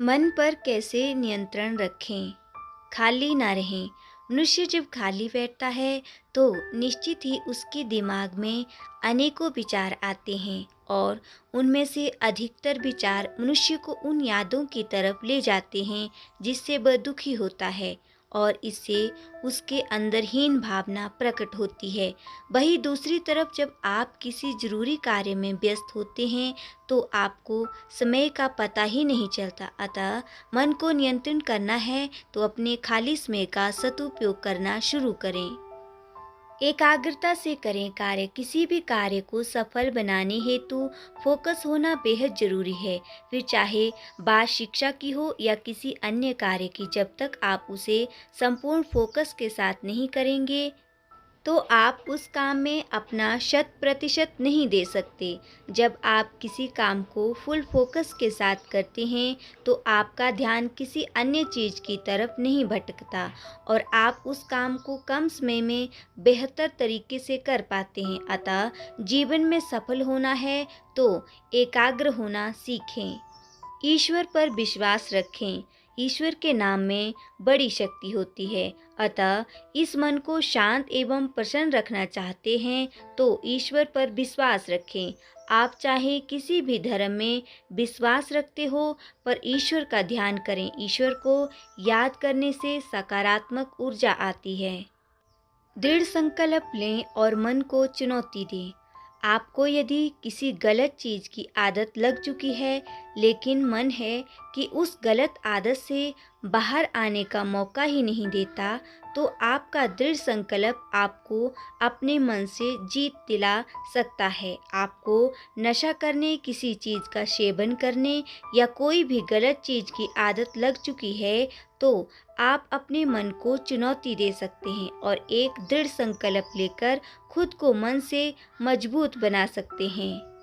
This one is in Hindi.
मन पर कैसे नियंत्रण रखें? खाली ना रहें। मनुष्य जब खाली बैठता है तो निश्चित ही उसके दिमाग में अनेकों विचार आते हैं और उनमें से अधिकतर विचार मनुष्य को उन यादों की तरफ ले जाते हैं जिससे वह दुखी होता है और इससे उसके अंदर हीन भावना प्रकट होती है। वहीं दूसरी तरफ जब आप किसी ज़रूरी कार्य में व्यस्त होते हैं तो आपको समय का पता ही नहीं चलता। अतः मन को नियंत्रण करना है तो अपने खाली समय का सदुपयोग करना शुरू करें। एकाग्रता से करें कार्य। किसी भी कार्य को सफल बनाने हेतु फोकस होना बेहद जरूरी है। फिर चाहे बात शिक्षा की हो या किसी अन्य कार्य की, जब तक आप उसे संपूर्ण फोकस के साथ नहीं करेंगे तो आप उस काम में अपना 100% नहीं दे सकते। जब आप किसी काम को फुल फोकस के साथ करते हैं तो आपका ध्यान किसी अन्य चीज़ की तरफ नहीं भटकता और आप उस काम को कम समय में बेहतर तरीके से कर पाते हैं। अतः जीवन में सफल होना है तो एकाग्र होना सीखें। ईश्वर पर विश्वास रखें। ईश्वर के नाम में बड़ी शक्ति होती है। अतः इस मन को शांत एवं प्रसन्न रखना चाहते हैं तो ईश्वर पर विश्वास रखें। आप चाहे किसी भी धर्म में विश्वास रखते हो पर ईश्वर का ध्यान करें। ईश्वर को याद करने से सकारात्मक ऊर्जा आती है। दृढ़ संकल्प लें और मन को चुनौती दें। आपको यदि किसी गलत चीज़ की आदत लग चुकी है लेकिन मन है कि उस गलत आदत से बाहर आने का मौका ही नहीं देता, तो आपका दृढ़ संकल्प आपको अपने मन से जीत दिला सकता है। आपको नशा करने, किसी चीज़ का सेवन करने या कोई भी गलत चीज़ की आदत लग चुकी है तो आप अपने मन को चुनौती दे सकते हैं और एक दृढ़ संकल्प लेकर खुद को मन से मजबूत बना सकते हैं।